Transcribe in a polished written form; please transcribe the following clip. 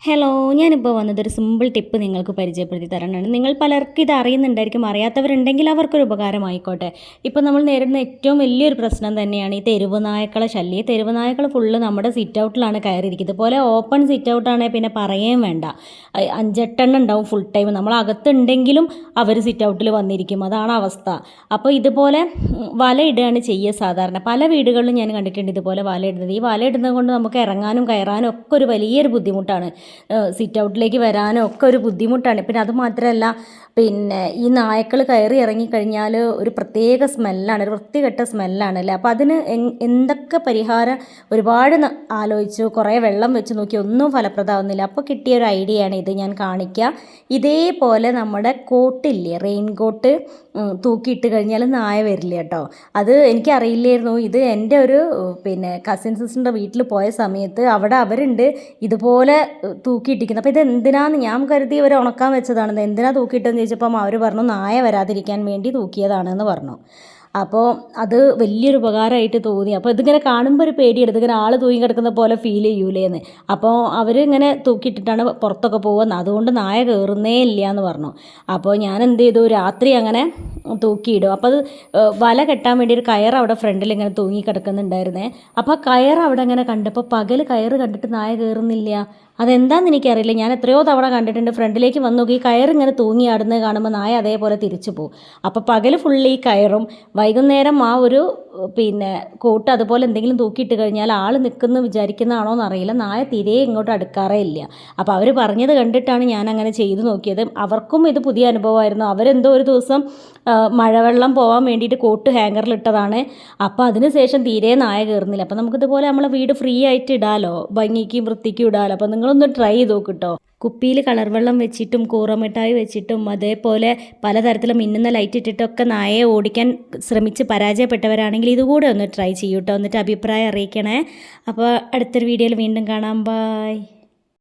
Hello, ഞാനിപ്പോൾ വന്നതൊരു simple tip നിങ്ങൾക്ക് പരിചയപ്പെടുത്തി തരാനാണ്. നിങ്ങൾ പലർക്കും ഇത് അറിയുന്നുണ്ടായിരിക്കും, അറിയാത്തവരുണ്ടെങ്കിൽ അവർക്കൊരു ഉപകാരമായിക്കോട്ടെ. ഇപ്പോൾ നമ്മൾ നേരിടുന്ന ഏറ്റവും വലിയൊരു പ്രശ്നം തന്നെയാണ് ഈ തെരുവ് നായ്ക്കളെ ശല്യം. ഈ തെരുവ് നായ്ക്കൾ ഫുള്ള് നമ്മുടെ സിറ്റ് ഔട്ടിലാണ് കയറിയിരിക്കുന്നത്. ഇതുപോലെ ഓപ്പൺ സിറ്റ് ഔട്ടാണെങ്കിൽ പിന്നെ പറയുകയും വേണ്ട, 5-8 ഉണ്ടാവും ഫുൾ ടൈം. നമ്മൾ അകത്തുണ്ടെങ്കിലും അവർ സിറ്റ് ഔട്ടിൽ വന്നിരിക്കും, അതാണ് അവസ്ഥ. അപ്പോൾ ഇതുപോലെ വലയിടുകയാണ് ചെയ്യുക സാധാരണ. പല വീടുകളിലും ഞാൻ കണ്ടിട്ടുണ്ട് ഇതുപോലെ വലയിടുന്നത്. ഈ വലയിടുന്നത് കൊണ്ട് നമുക്ക് ഇറങ്ങാനും കയറാനും ഒക്കെ ഒരു വലിയൊരു ബുദ്ധിമുട്ടാണ്. സിറ്റ് ഔട്ടിലേക്ക് വരാനും ഒക്കെ ഒരു ബുദ്ധിമുട്ടാണ്. പിന്നെ അത് മാത്രമല്ല, പിന്നെ ഈ നായ്ക്കൾ കയറി ഇറങ്ങിക്കഴിഞ്ഞാൽ ഒരു പ്രത്യേക സ്മെല്ലാണ്, ഒരു വൃത്തികെട്ട സ്മെല്ലാണ് അല്ലേ. അപ്പോൾ അതിന് എന്തൊക്കെ പരിഹാരം ഒരുപാട് ആലോചിച്ചു, കുറേ വെള്ളം വെച്ച് നോക്കി, ഒന്നും ഫലപ്രദമാവുന്നില്ല. അപ്പോൾ കിട്ടിയ ഒരു ഐഡിയയാണ് ഇത്, ഞാൻ കാണിക്കാം. ഇതേപോലെ നമ്മുടെ കോട്ടില്ലേ, റെയിൻ കോട്ട് തൂക്കിയിട്ട് കഴിഞ്ഞാൽ നായ വരില്ല കേട്ടോ. അത് എനിക്കറിയില്ലായിരുന്നു. ഇത് എൻ്റെ ഒരു പിന്നെ കസിൻ സിസ്റ്ററിൻ്റെ വീട്ടിൽ പോയ സമയത്ത് അവിടെ അവരുണ്ട് ഇതുപോലെ തൂക്കിയിട്ടിരിക്കുന്നത്. അപ്പോൾ ഇത് എന്തിനാന്ന് ഞാൻ കരുതി ഇവർ ഉണക്കാൻ വെച്ചതാണെന്ന്. എന്തിനാ തൂക്കിയിട്ടെന്ന് ചോദിച്ചപ്പം അവർ പറഞ്ഞു നായ വരാതിരിക്കാൻ വേണ്ടി തൂക്കിയതാണെന്ന് പറഞ്ഞു. അപ്പോൾ അത് വലിയൊരു ഉപകാരമായിട്ട് തോന്നി. അപ്പോൾ ഇതിങ്ങനെ കാണുമ്പോൾ ഒരു പേടിയെടുത്ത്, ഇങ്ങനെ ആൾ തൂങ്ങി കിടക്കുന്ന പോലെ ഫീൽ ചെയ്യൂലേന്ന്. അപ്പോൾ അവരിങ്ങനെ തൂക്കിയിട്ടിട്ടാണ് പുറത്തൊക്കെ പോകുന്നത്, അതുകൊണ്ട് നായ കയറുന്നേ ഇല്ല എന്ന് പറഞ്ഞു. അപ്പോൾ ഞാൻ എന്ത് ചെയ്തു, രാത്രി അങ്ങനെ തൂക്കിയിടും. അപ്പോൾ അത് വല കെട്ടാൻ വേണ്ടി ഒരു കയർ അവിടെ ഫ്രണ്ടിൽ ഇങ്ങനെ തൂങ്ങി കിടക്കുന്നുണ്ടായിരുന്നേ. അപ്പോൾ ആ കയർ അവിടെ ഇങ്ങനെ കണ്ടപ്പോൾ പകൽ കയർ കണ്ടിട്ട് നായ കയറുന്നില്ല. അതെന്താണെന്ന് എനിക്കറിയില്ല. ഞാൻ എത്രയോ തവണ കണ്ടിട്ടുണ്ട്. ഫ്രണ്ടിലേക്ക് വന്ന് നോക്കി കയറിങ്ങനെ തൂങ്ങി ആടുന്നത് കാണുമ്പോൾ നായ അതേപോലെ തിരിച്ചു പോകും. അപ്പോൾ പകൽ ഫുള്ള് ഈ കയറും, വൈകുന്നേരം ആ ഒരു പിന്നെ കോട്ട് അതുപോലെ എന്തെങ്കിലും തൂക്കിയിട്ട് കഴിഞ്ഞാൽ ആൾ നിൽക്കുന്നു വിചാരിക്കുന്നതാണോ എന്നറിയില്ല, നായ തീരെ ഇങ്ങോട്ട് അടുക്കാറേ ഇല്ല. അപ്പോൾ അവർ പറഞ്ഞത് കണ്ടിട്ടാണ് ഞാൻ അങ്ങനെ ചെയ്തു നോക്കിയത്. അവർക്കും ഇത് പുതിയ അനുഭവമായിരുന്നു. അവരെന്തോ ഒരു ദിവസം മഴവെള്ളം പോകാൻ വേണ്ടിയിട്ട് കോട്ട് ഹാങ്ങറിലിട്ടതാണ്. അപ്പോൾ അതിന് ശേഷം തീരെ നായ കയറുന്നില്ല. അപ്പോൾ നമുക്കിതുപോലെ നമ്മളെ വീട് ഫ്രീ ആയിട്ട് ഇടാമല്ലോ, ഭംഗിക്കും വൃത്തിക്കും ഇടാമല്ലോ. അപ്പോൾ നിങ്ങളൊന്ന് ട്രൈ ചെയ്ത് നോക്കിട്ടോ. കുപ്പിയിൽ കളർ വെള്ളം വെച്ചിട്ടും കൂറമിഠായി വെച്ചിട്ടും അതേപോലെ പലതരത്തിലും മിന്നുന്ന ലൈറ്റ് ഇട്ടിട്ടൊക്കെ നായയെ ഓടിക്കാൻ ശ്രമിച്ച് പരാജയപ്പെട്ടവരാണെങ്കിൽ ഇതുകൂടെ ഒന്ന് ട്രൈ ചെയ്യൂട്ടോ. എന്നിട്ട് അഭിപ്രായം അറിയിക്കണേ. അപ്പോൾ അടുത്തൊരു വീഡിയോയിൽ വീണ്ടും കാണാം. ബൈ.